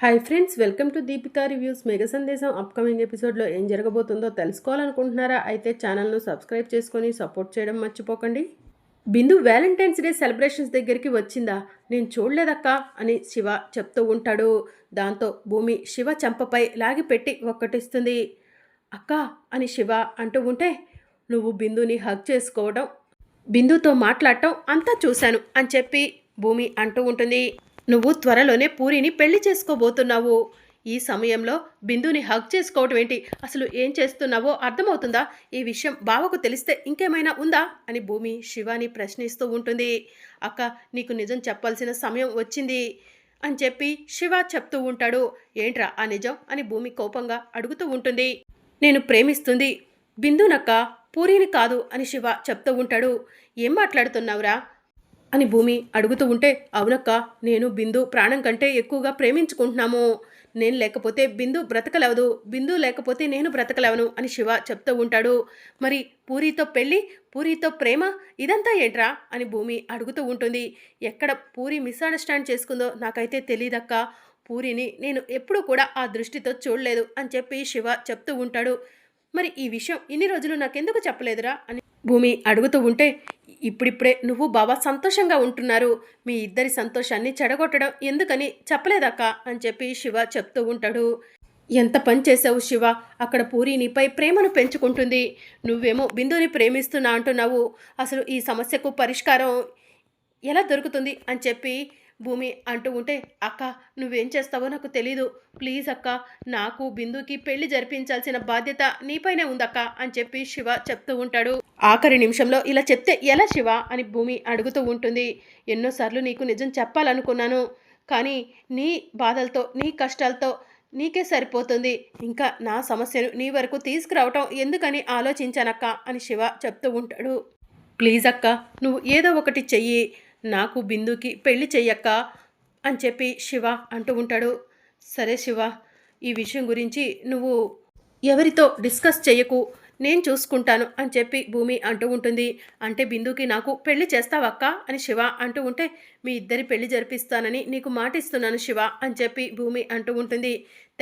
Hi friends, welcome to Deepika reviews. Mega సందేశం upcoming ఎపిసోడ్లో ఏం జరగబోతుందో తెలుసుకోవాలనుకుంటున్నారా? అయితే ఛానల్ను సబ్స్క్రైబ్ చేసుకొని సపోర్ట్ చేయడం మర్చిపోకండి. బిందు వ్యాలంటైన్స్ డే సెలబ్రేషన్స్ దగ్గరికి వచ్చిందా? నేను చూడలేదక్కా అని శివ చెప్తూ ఉంటాడు. దాంతో భూమి శివ చెంపపై లాగిపెట్టి ఒక్కటిస్తుంది. అక్క అని శివ అంటూ ఉంటే, నువ్వు బిందుని హగ్ చేసుకోవడం, బిందుతో మాట్లాడటం అంతా చూశాను అని చెప్పి భూమి అంటూ ఉంటుంది. నువ్వు త్వరలోనే పూరిని పెళ్లి చేసుకోబోతున్నావు. ఈ సమయంలో బిందుని హగ్ చేసుకోవటం ఏంటి? అసలు ఏం చేస్తున్నావో అర్థమవుతుందా? ఈ విషయం బావకు తెలిస్తే ఇంకేమైనా ఉందా అని భూమి శివాని ప్రశ్నిస్తూ ఉంటుంది. అక్క, నీకు నిజం చెప్పాల్సిన సమయం వచ్చింది అని చెప్పి శివ చెప్తూ ఉంటాడు. ఏంట్రా ఆ నిజం అని భూమి కోపంగా అడుగుతూ ఉంటుంది. నేను ప్రేమిస్తుంది బిందునక్క, పూరిని కాదు అని శివ చెప్తూ ఉంటాడు. ఏం మాట్లాడుతున్నావురా అని భూమి అడుగుతూ ఉంటే, అవునక్క, నేను బిందు ప్రాణం కంటే ఎక్కువగా ప్రేమించుకుంటున్నాము. నేను లేకపోతే బిందు బ్రతకలేవదు, బిందు లేకపోతే నేను బ్రతకలేవను అని శివ చెప్తూ ఉంటాడు. మరి పూరితో పెళ్ళి, పూరితో ప్రేమ, ఇదంతా ఏంట్రా అని భూమి అడుగుతూ ఉంటుంది. ఎక్కడ పూరి మిస్అండర్స్టాండ్ చేసుకుందో నాకైతే తెలియదక్క. పూరిని నేను ఎప్పుడూ కూడా ఆ దృష్టితో చూడలేదు అని చెప్పి శివ చెప్తూ ఉంటాడు. మరి ఈ విషయం ఇన్ని రోజులు నాకెందుకు చెప్పలేదురా అని భూమి అడుగుతూ ఉంటే, ఇప్పుడిప్పుడే నువ్వు బావ సంతోషంగా ఉంటున్నారు, మీ ఇద్దరి సంతోషాన్ని చెడగొట్టడం ఎందుకని చెప్పలేదక్క అని చెప్పి శివ చెప్తూ ఉంటాడు. ఎంత పని చేసావు శివ, అక్కడ పూరి నీపై ప్రేమను పెంచుకుంటుంది, నువ్వేమో బిందుని ప్రేమిస్తున్నా అంటున్నావు. అసలు ఈ సమస్యకు పరిష్కారం ఎలా దొరుకుతుంది అని చెప్పి భూమి అంటూ ఉంటే, అక్క, నువ్వేం చేస్తావో నాకు తెలీదు, ప్లీజ్ అక్క, నాకు బిందుకి పెళ్లి జరిపించాల్సిన బాధ్యత నీపైనే ఉందక్క అని చెప్పి శివ చెప్తూ ఉంటాడు. ఆఖరి నిమిషంలో ఇలా చెప్తే ఎలా శివ అని భూమి అడుగుతూ ఉంటుంది. ఎన్నోసార్లు నీకు నిజం చెప్పాలనుకున్నాను, కానీ నీ బాధలతో నీ కష్టాలతో నీకే సరిపోతుంది, ఇంకా నా సమస్యను నీ వరకు తీసుకురావటం ఎందుకని ఆలోచించానక్క అని శివ చెప్తూ ఉంటాడు. ప్లీజ్ అక్క, నువ్వు ఏదో ఒకటి చెయ్యి, నాకు బిందుకి పెళ్లి చెయ్యక్క అని చెప్పి శివ అంటూ ఉంటాడు. సరే శివ, ఈ విషయం గురించి నువ్వు ఎవరితో డిస్కస్ చెయ్యకు, నేను చూసుకుంటాను అని చెప్పి భూమి అంటూ ఉంటుంది. అంటే బిందుకి నాకు పెళ్లి చేస్తావక్క అని శివ అంటూ ఉంటే, మీ ఇద్దరి పెళ్లి జరిపిస్తానని నీకు మాటిస్తున్నాను శివ అని చెప్పి భూమి అంటూ ఉంటుంది.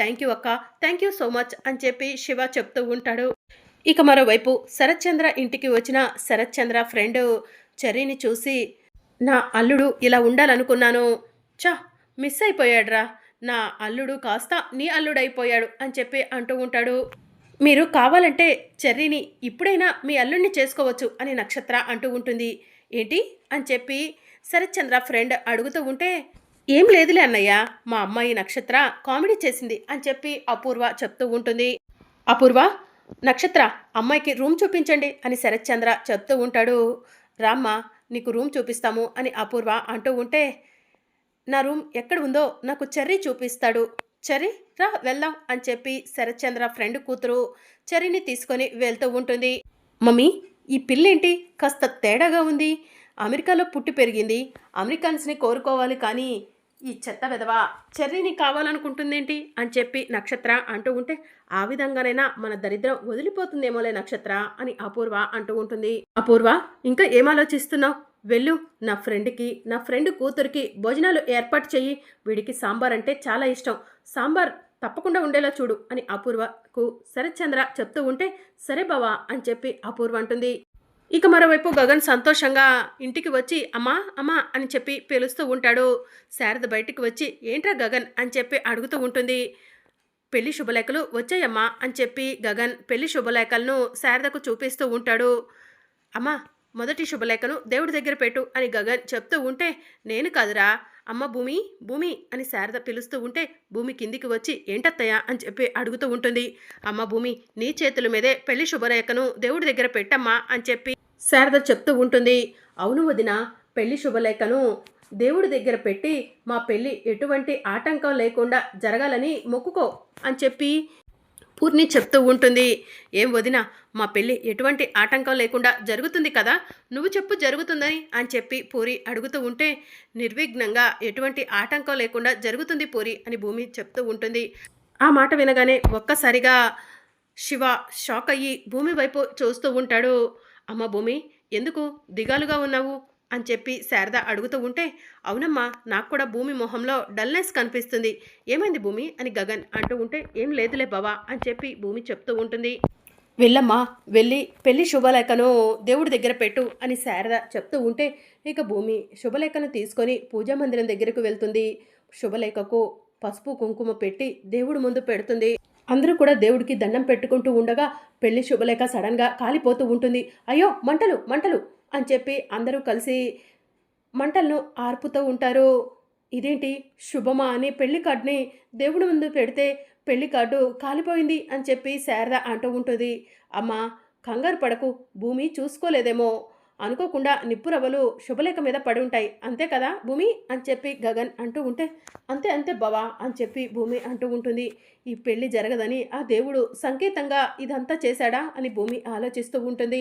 థ్యాంక్ యూ అక్క, థ్యాంక్ యూ సో మచ్ అని చెప్పి శివ చెప్తూ ఉంటాడు. ఇక మరోవైపు శరత్చంద్ర ఇంటికి వచ్చిన శరత్చంద్ర ఫ్రెండ్ చెర్రీని చూసి, నా అల్లుడు ఇలా ఉండాలనుకున్నాను, చా మిస్ అయిపోయాడ్రా, నా అల్లుడు కాస్త నీ అల్లుడైపోయాడు అని చెప్పి అంటూ ఉంటాడు. మీరు కావాలంటే చెర్రీని ఇప్పుడైనా మీ అల్లుడిని చేసుకోవచ్చు అని నక్షత్ర అంటూ ఉంటుంది. ఏంటి అని చెప్పి శరత్చంద్ర ఫ్రెండ్ అడుగుతూ ఉంటే, ఏం లేదులే అన్నయ్య, మా అమ్మాయి నక్షత్ర కామెడీ చేసింది అని చెప్పి అపూర్వ చెప్తూ ఉంటుంది. అపూర్వ, నక్షత్ర, అమ్మాయికి రూమ్ చూపించండి అని శరత్చంద్ర చెప్తూ ఉంటాడు. రామ్మ, నీకు రూమ్ చూపిస్తాము అని అపూర్వ అంటూ ఉంటే, నా రూమ్ ఎక్కడ ఉందో నాకు చెర్రీ చూపిస్తాడు, చెర్రీ రా వెళ్దాం అని చెప్పి శరత్చంద్ర ఫ్రెండ్ కూతురు చెర్రీని తీసుకొని వెళ్తూ ఉంటుంది. మమ్మీ, ఈ పిల్లేంటి కాస్త తేడాగా ఉంది, అమెరికాలో పుట్టి పెరిగింది, అమెరికన్స్ని కోరుకోవాలి కానీ ఈ చెత్త వెధవ చెర్రీని కావాలనుకుంటుందేంటి అని చెప్పి నక్షత్ర అంటూ ఉంటే, ఆ విధంగానైనా మన దరిద్రం వదిలిపోతుందేమోలే నక్షత్ర అని అపూర్వ అంటూ ఉంటుంది. అపూర్వ, ఇంకా ఏం ఆలోచిస్తున్నావు? వెళ్ళు, నా ఫ్రెండ్ కూతురికి భోజనాలు ఏర్పాటు చెయ్యి, వీడికి సాంబార్ అంటే చాలా ఇష్టం, సాంబార్ తప్పకుండా ఉండేలా చూడు అని అపూర్వకు శరత్చంద్ర చెప్తూ ఉంటే, సరే బావా అని చెప్పి అపూర్వ అంటుంది. ఇక మరోవైపు గగన్ సంతోషంగా ఇంటికి వచ్చి అమ్మా అమ్మా అని చెప్పి పిలుస్తూ ఉంటాడు. శారద బయటికి వచ్చి, ఏంట్రా గగన్ అని చెప్పి అడుగుతూ ఉంటుంది. పెళ్లి శుభలేఖలు వచ్చాయమ్మా అని చెప్పి గగన్ పెళ్లి శుభలేఖలను శారదకు చూపిస్తూ ఉంటాడు. అమ్మా, మొదటి శుభలేఖను దేవుడి దగ్గర పెట్టు అని గగన్ చెప్తూ ఉంటే, నేను కాదురా అమ్మ, భూమి భూమి అని శారద పిలుస్తూ ఉంటే భూమి కిందికి వచ్చి, ఏంటత్తయ్య అని చెప్పి అడుగుతూ ఉంటుంది. అమ్మ భూమి, నీ చేతుల మీదే పెళ్లి శుభలేఖను దేవుడి దగ్గర పెట్టమ్మా అని చెప్పి శారద చెప్తూ ఉంటుంది. అవును వదిన, పెళ్లి శుభలేఖను దేవుడి దగ్గర పెట్టి మా పెళ్ళి ఎటువంటి ఆటంకం లేకుండా జరగాలని మొక్కుకో అని చెప్పి పూర్ణి చెప్తూ ఉంటుంది. ఏం వదిన, మా పెళ్ళి ఎటువంటి ఆటంకం లేకుండా జరుగుతుంది కదా, నువ్వు చెప్పు జరుగుతుందని అని చెప్పి పూరి అడుగుతూ ఉంటే, నిర్విఘ్నంగా ఎటువంటి ఆటంకం లేకుండా జరుగుతుంది పూరి అని భూమి చెప్తూ ఉంటుంది. ఆ మాట వినగానే ఒక్కసారిగా శివ షాక్ అయ్యి భూమి వైపు చూస్తూ ఉంటాడు. అమ్మ భూమి, ఎందుకు దిగాలుగా ఉన్నావు? అని చెప్పి శారద అడుగుతూ ఉంటే, అవునమ్మా, నాకు కూడా భూమి మొహంలో డల్నెస్ కనిపిస్తుంది. ఏమైంది భూమి అని గగన్ అంటూ ఉంటే, ఏం లేదులే బావా అని చెప్పి భూమి చెప్తూ ఉంటుంది. వెళ్ళమ్మా, వెళ్ళి పెళ్లి శుభలేఖను దేవుడి దగ్గర పెట్టు అని శారద చెప్తూ ఉంటే, ఇక భూమి శుభలేఖను తీసుకొని పూజా మందిరం దగ్గరకు వెళ్తుంది. శుభలేఖకు పసుపు కుంకుమ పెట్టి దేవుడి ముందు పెడుతుంది. అందరూ కూడా దేవుడికి దండం పెట్టుకుంటూ ఉండగా పెళ్లి శుభలేఖ సడన్గా కాలిపోతూ ఉంటుంది. అయ్యో, మంటలు మంటలు అని చెప్పి అందరూ కలిసి మంటలను ఆర్పుతూ ఉంటారు. ఇదేంటి, శుభమా అని పెళ్లి కార్డుని దేవుడి ముందు పెడితే పెళ్లి కార్డు కాలిపోయింది అని చెప్పి శారద అంటూ ఉంటుంది. అమ్మా, కంగారు పడకు, భూమి చూసుకోలేదేమో, అనుకోకుండా నిప్పురవ్వలు శుభలేఖ మీద పడి ఉంటాయి, అంతే కదా భూమి అని చెప్పి గగన్ అంటూ ఉంటే, అంతే అంతే బావా అని చెప్పి భూమి అంటూ ఉంటుంది. ఈ పెళ్లి జరగదని ఆ దేవుడు సంకేతంగా ఇదంతా చేశాడా అని భూమి ఆలోచిస్తూ ఉంటుంది.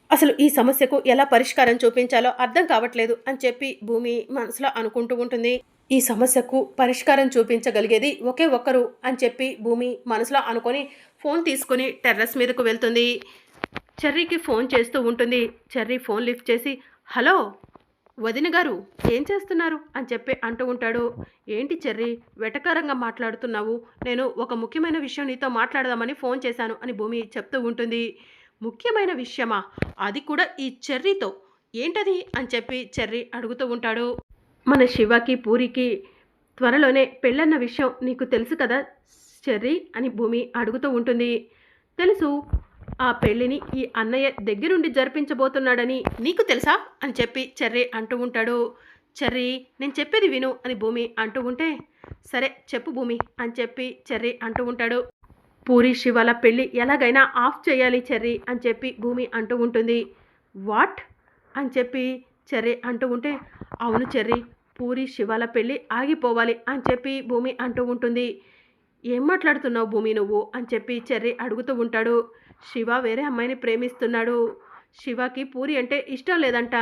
అసలు ఈ సమస్యకు ఎలా పరిష్కారం చూపించాలో అర్థం కావట్లేదు అని చెప్పి భూమి మనసులో అనుకుంటూ ఉంటుంది. ఈ సమస్యకు పరిష్కారం చూపించగలిగేది ఒకే ఒక్కరు అని చెప్పి భూమి మనసులో అనుకొని ఫోన్ తీసుకుని టెర్రస్ మీదకు వెళ్తుంది. చెర్రీకి ఫోన్ చేస్తూ ఉంటుంది. చెర్రీ ఫోన్ లిఫ్ట్ చేసి, హలో వదిన గారు, ఏం చేస్తున్నారు అని చెప్పి అంటూ ఉంటాడు. ఏంటి చెర్రీ, వెటకారంగా మాట్లాడుతున్నావు, నేను ఒక ముఖ్యమైన విషయం నీతో మాట్లాడదామని ఫోన్ చేశాను అని భూమి చెప్తూ ఉంటుంది. ముఖ్యమైన విషయమా, అది కూడా ఈ చెర్రీతో, ఏంటది అని చెప్పి చెర్రీ అడుగుతూ ఉంటాడు. మన శివకి పూరికి త్వరలోనే పెళ్ళన్న విషయం నీకు తెలుసు కదా చెర్రీ అని భూమి అడుగుతూ ఉంటుంది. తెలుసు, ఆ పెళ్ళిని ఈ అన్నయ్య దగ్గరుండి జరిపించబోతున్నాడని నీకు తెలుసా అని చెప్పి చెర్రీ అంటూ ఉంటాడు. చెర్రీ, నేను చెప్పేది విను అని భూమి అంటూ ఉంటే, సరే చెప్పు భూమి అని చెప్పి చెర్రీ అంటూ ఉంటాడు. పూరి శివల పెళ్ళి ఎలాగైనా ఆఫ్ చేయాలి చెర్రీ అని చెప్పి భూమి అంటూ ఉంటుంది. వాట్ అని చెప్పి చెర్రీ అంటూ ఉంటే, అవును చెర్రీ, పూరి శివల పెళ్ళి ఆగిపోవాలి అని చెప్పి భూమి అంటూ ఉంటుంది. ఏం మాట్లాడుతున్నావు భూమి నువ్వు అని చెప్పి చెర్రీ అడుగుతూ ఉంటాడు. శివ వేరే అమ్మాయిని ప్రేమిస్తున్నాడు. శివకి పూరి అంటే ఇష్టం లేదంట.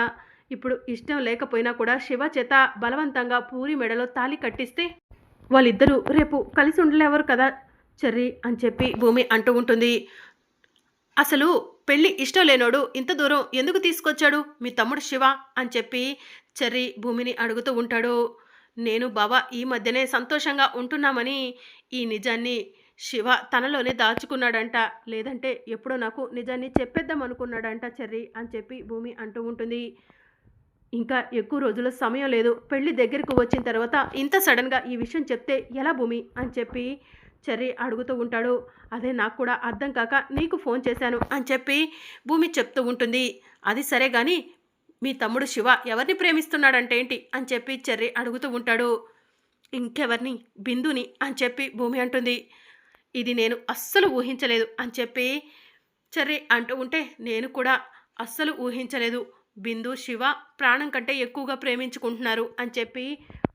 ఇప్పుడు ఇష్టం లేకపోయినా కూడా శివ చేత బలవంతంగా పూరి మెడలో తాళి కట్టిస్తే వాళ్ళిద్దరూ రేపు కలిసి ఉండలేవరు కదా చెర్రీ అని చెప్పి భూమి అంటూ ఉంటుంది. అసలు పెళ్ళి ఇష్టం లేనోడు ఇంత దూరం ఎందుకు తీసుకొచ్చాడు మీ తమ్ముడు శివ అని చెప్పి చెర్రీ భూమిని అడుగుతూ ఉంటాడు. నేను బావ ఈ మధ్యనే సంతోషంగా ఉంటున్నామని ఈ నిజాన్ని శివ తనలోనే దాచుకున్నాడంట, లేదంటే ఎప్పుడో నాకు నిజాన్ని చెప్పేద్దాం అనుకున్నాడంట చెర్రీ అని చెప్పి భూమి అంటూ ఉంటుంది. ఇంకా ఎక్కువ రోజుల సమయం లేదు, పెళ్ళి దగ్గరకు వచ్చిన తర్వాత ఇంత సడన్గా ఈ విషయం చెప్తే ఎలా భూమి అని చెప్పి చెర్రీ అడుగుతూ ఉంటాడు. అదే నాకు కూడా అర్థం కాక నీకు ఫోన్ చేశాను అని చెప్పి భూమి చెప్తూ ఉంటుంది. అది సరే కానీ మీ తమ్ముడు శివ ఎవరిని ప్రేమిస్తున్నాడంటే ఏంటి అని చెప్పి చెర్రీ అడుగుతూ ఉంటాడు. ఇంకెవరిని, బిందుని అని చెప్పి భూమి అంటుంది. ఇది నేను అస్సలు ఊహించలేదు అని చెప్పి చెర్రీ అంటూ ఉంటే, నేను కూడా అస్సలు ఊహించలేదు, బిందు శివ ప్రాణం కంటే ఎక్కువగా ప్రేమించుకుంటున్నారు అని చెప్పి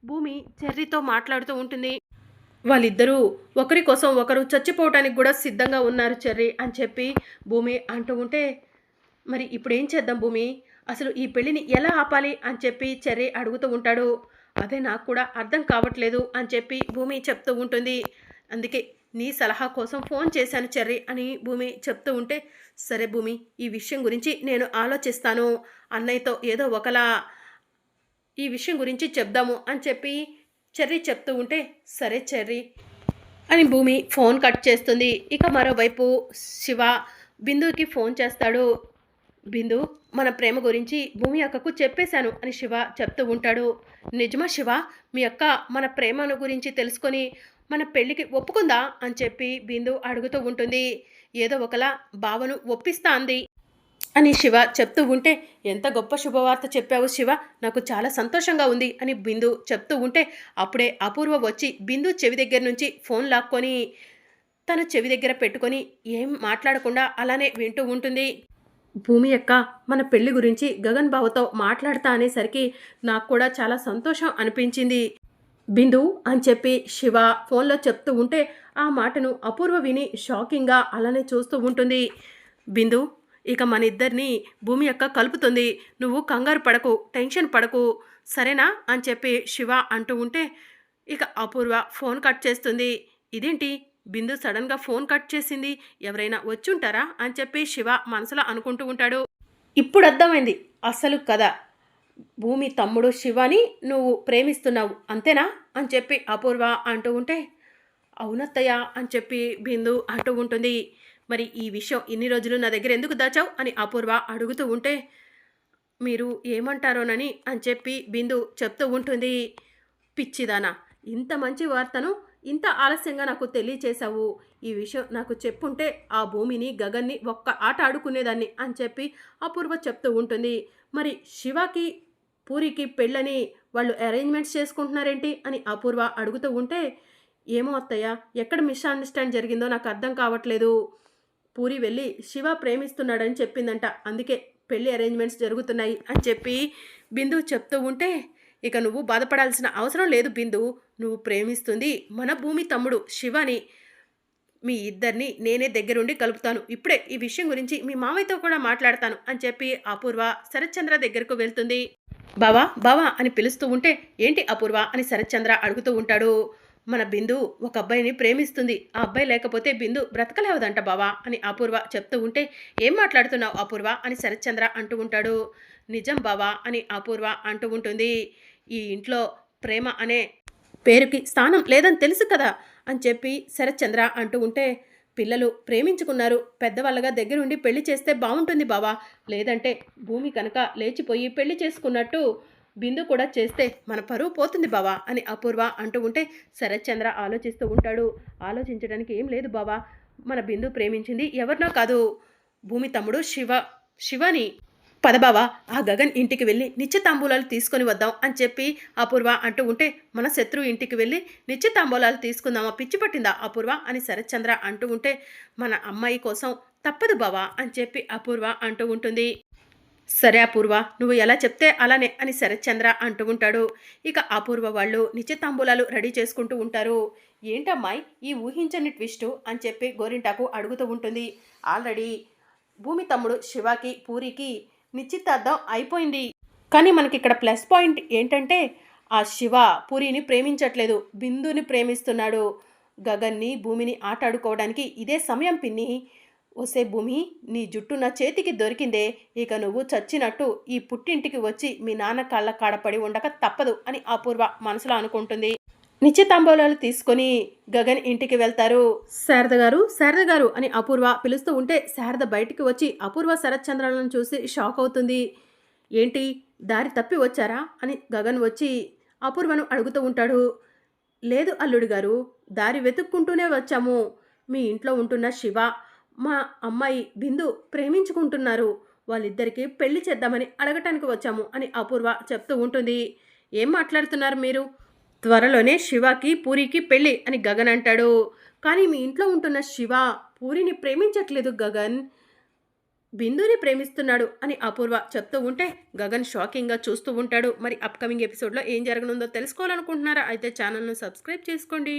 భూమి చెర్రీతో మాట్లాడుతూ ఉంటుంది. వాళ్ళిద్దరూ ఒకరి కోసం ఒకరు చచ్చిపోవటానికి కూడా సిద్ధంగా ఉన్నారు చెర్రీ అని చెప్పి భూమి అంటూ ఉంటే, మరి ఇప్పుడు ఏం చేద్దాం భూమి, అసలు ఈ పెళ్ళిని ఎలా ఆపాలి అని చెప్పి చెర్రీ అడుగుతూ ఉంటాడు. అదే నాకు కూడా అర్థం కావట్లేదు అని చెప్పి భూమి చెప్తూ ఉంటుంది. అందుకే నీ సలహా కోసం ఫోన్ చేశాను చెర్రీ అని భూమి చెప్తూ ఉంటే, సరే భూమి, ఈ విషయం గురించి నేను ఆలోచిస్తాను, అన్నయ్యతో ఏదో ఒకలా ఈ విషయం గురించి చెప్దాము అని చెప్పి చెర్రీ చెప్తూ ఉంటే, సరే చెర్రీ అని భూమి ఫోన్ కట్ చేస్తుంది. ఇక మరోవైపు శివ బిందుకి ఫోన్ చేస్తాడు. బిందు, మన ప్రేమ గురించి భూమి అక్కకు చెప్పేశాను అని శివ చెప్తూ ఉంటాడు. నిజమా శివ, మీ అక్క మన ప్రేమను గురించి తెలుసుకొని మన పెళ్ళికి ఒప్పుకుందా అని చెప్పి బిందు అడుగుతూ ఉంటుంది. ఏదో ఒకలా బావను ఒప్పిస్తా అంది అని శివ చెప్తూ ఉంటే, ఎంత గొప్ప శుభవార్త చెప్పావు శివ, నాకు చాలా సంతోషంగా ఉంది అని బిందు చెప్తూ ఉంటే, అప్పుడే అపూర్వ వచ్చి బిందు చెవి దగ్గర నుంచి ఫోన్ లాక్కొని తన చెవి దగ్గర పెట్టుకొని ఏం మాట్లాడకుండా అలానే వింటూ ఉంటుంది. భూమి యొక్క మన పెళ్లి గురించి గగన్ బావతో మాట్లాడతా అనేసరికి నాకు కూడా చాలా సంతోషం అనిపించింది బిందు అని చెప్పి శివ ఫోన్లో చెప్తూ ఉంటే, ఆ మాటను అపూర్వ విని షాకింగ్గా అలానే చూస్తూ ఉంటుంది. బిందు, ఇక మన ఇద్దరిని భూమి యొక్క కలుపుతుంది, నువ్వు కంగారు పడకు, టెన్షన్ పడకు, సరేనా అని చెప్పి శివ అంటూ ఉంటే, ఇక అపూర్వ ఫోన్ కట్ చేస్తుంది. ఇదేంటి, బిందు సడన్గా ఫోన్ కట్ చేసింది, ఎవరైనా వచ్చుంటారా అని చెప్పి శివ మనసులో అనుకుంటూ ఉంటాడు. ఇప్పుడు అర్థమైంది అసలు కథ, భూమి తమ్ముడు శివని నువ్వు ప్రేమిస్తున్నావు అంతేనా అని చెప్పి అపూర్వ అంటూ ఉంటే, అవునత్తయ్య అని చెప్పి బిందు అంటూ ఉంటుంది. మరి ఈ విషయం ఇన్ని రోజులు నా దగ్గర ఎందుకు దాచావు అని అపూర్వ అడుగుతూ ఉంటే, మీరు ఏమంటారోనని అని చెప్పి బిందు చెప్తూ ఉంటుంది. పిచ్చిదానా, ఇంత మంచి వార్తను ఇంత ఆలస్యంగా నాకు తెలియచేశావు. ఈ విషయం నాకు చెప్పుంటే ఆ భూమిని గగన్ని ఒక్క ఆట ఆడుకునేదాన్ని అని చెప్పి అపూర్వ చెప్తూ ఉంటుంది. మరి శివకి పూరికి పెళ్ళని వాళ్ళు అరేంజ్మెంట్స్ చేసుకుంటున్నారేంటి అని అపూర్వ అడుగుతూ ఉంటే, ఏమో అత్తయ్య, ఎక్కడ మిస్అండర్స్టాండ్ జరిగిందో నాకు అర్థం కావట్లేదు. పూరి వెళ్ళి శివ ప్రేమిస్తున్నాడని చెప్పిందంట, అందుకే పెళ్లి అరేంజ్మెంట్స్ జరుగుతున్నాయి అని చెప్పి బిందు చెప్తూ ఉంటే, ఇక నువ్వు బాధపడాల్సిన అవసరం లేదు బిందు, నువ్వు ప్రేమిస్తుంది మన భూమి తమ్ముడు శివని. మీ ఇద్దరిని నేనే దగ్గరుండి కలుపుతాను. ఇప్పుడే ఈ విషయం గురించి మీ మామయ్యతో కూడా మాట్లాడతాను అని చెప్పి అపూర్వ శరత్చంద్ర దగ్గరకు వెళ్తుంది. బావా బావా అని పిలుస్తూ ఉంటే, ఏంటి అపూర్వ అని శరత్చంద్ర అడుగుతూ ఉంటాడు. మన బిందు ఒక అబ్బాయిని ప్రేమిస్తుంది, ఆ అబ్బాయి లేకపోతే బిందు బ్రతకలేవదంట బావా అని అపూర్వ చెప్తూ ఉంటే, ఏం మాట్లాడుతున్నావు అపూర్వ అని శరత్చంద్ర అంటూ ఉంటాడు. నిజం బావా అని అపూర్వ అంటూ ఉంటుంది. ఈ ఇంట్లో ప్రేమ అనే పేరుకి స్థానం లేదని తెలుసు కదా అని చెప్పి శరత్చంద్ర అంటూ ఉంటే, పిల్లలు ప్రేమించుకున్నారు, పెద్దవాళ్ళగా దగ్గరుండి పెళ్లి చేస్తే బాగుంటుంది బావా, లేదంటే భూమి కనుక లేచిపోయి పెళ్లి చేసుకున్నట్టు బిందు కూడా చేస్తే మన పరువు పోతుంది బావా అని అపూర్వ అంటూ ఉంటే, శరత్చంద్ర ఆలోచిస్తూ ఉంటాడు. ఆలోచించడానికి ఏం లేదు బావా, మన బిందు ప్రేమించింది ఎవరినో కాదు, భూమి తమ్ముడు శివని. పదబావా, ఆ గగన్ ఇంటికి వెళ్ళి నిత్యతాంబూలాలు తీసుకొని వద్దాం అని చెప్పి అపూర్వ అంటూ ఉంటే, మన శత్రువు ఇంటికి వెళ్ళి నిత్యతాంబూలాలు తీసుకుందామా, పిచ్చి పట్టిందా అపూర్వ అని శరత్చంద్ర అంటూ ఉంటే, మన అమ్మాయి కోసం తప్పదు బావా అని చెప్పి అపూర్వ అంటూ ఉంటుంది. సరే అపూర్వ, నువ్వు ఎలా చెప్తే అలానే అని శరత్చంద్ర అంటూ ఉంటాడు. ఇక అపూర్వ వాళ్ళు నిత్యతాంబూలాలు రెడీ చేసుకుంటూ ఉంటారు. ఏంటమ్మాయి ఈ ఊహించని ట్విస్టు అని చెప్పి గోరింటాకు అడుగుతూ ఉంటుంది. ఆల్రెడీ భూమి తమ్ముడు శివకి పూరికి నిశ్చితార్థం అయిపోయింది, కానీ మనకి ఇక్కడ ప్లస్ పాయింట్ ఏంటంటే, ఆ శివ పూరిని ప్రేమించట్లేదు, బిందుని ప్రేమిస్తున్నాడు. గగన్ని భూమిని ఆటాడుకోవడానికి ఇదే సమయం పిన్ని. ఒసే భూమి, నీ జుట్టు నా చేతికి దొరికిందే, ఇక నువ్వు చచ్చినట్టు ఈ పుట్టింటికి వచ్చి మీ నాన్న కాళ్ళ కాడపడి ఉండక తప్పదు అని అపూర్వ మనసులో అనుకుంటుంది. నిశ్చితాంబూలాలు తీసుకొని గగన్ ఇంటికి వెళ్తారు. శారద గారు అని అపూర్వ పిలుస్తూ ఉంటే, శారద బయటికి వచ్చి అపూర్వ శరత్చంద్రలను చూసి షాక్ అవుతుంది. ఏంటి, దారి తప్పి వచ్చారా అని గగన్ వచ్చి అపూర్వను అడుగుతూ ఉంటాడు. లేదు అల్లుడు గారు, దారి వెతుక్కుంటూనే వచ్చాము. మీ ఇంట్లో ఉంటున్న శివ, మా అమ్మాయి బిందు ప్రేమించుకుంటున్నారు, వాళ్ళిద్దరికీ పెళ్లి చేద్దామని అడగటానికి వచ్చాము అని అపూర్వ చెప్తూ ఉంటుంది. ఏం మాట్లాడుతున్నారు మీరు, త్వరలోనే శివకి పూరికి పెళ్ళి అని గగన్ అంటాడు. కానీ మీ ఇంట్లో ఉంటున్న శివ పూరిని ప్రేమించట్లేదు గగన్, బిందుని ప్రేమిస్తున్నాడు అని అపూర్వ చెప్తూ ఉంటే గగన్ షాకింగ్గా చూస్తూ ఉంటాడు. మరి అప్కమింగ్ ఎపిసోడ్లో ఏం జరగనుందో తెలుసుకోవాలనుకుంటున్నారా? అయితే ఛానల్ను సబ్స్క్రైబ్ చేసుకోండి.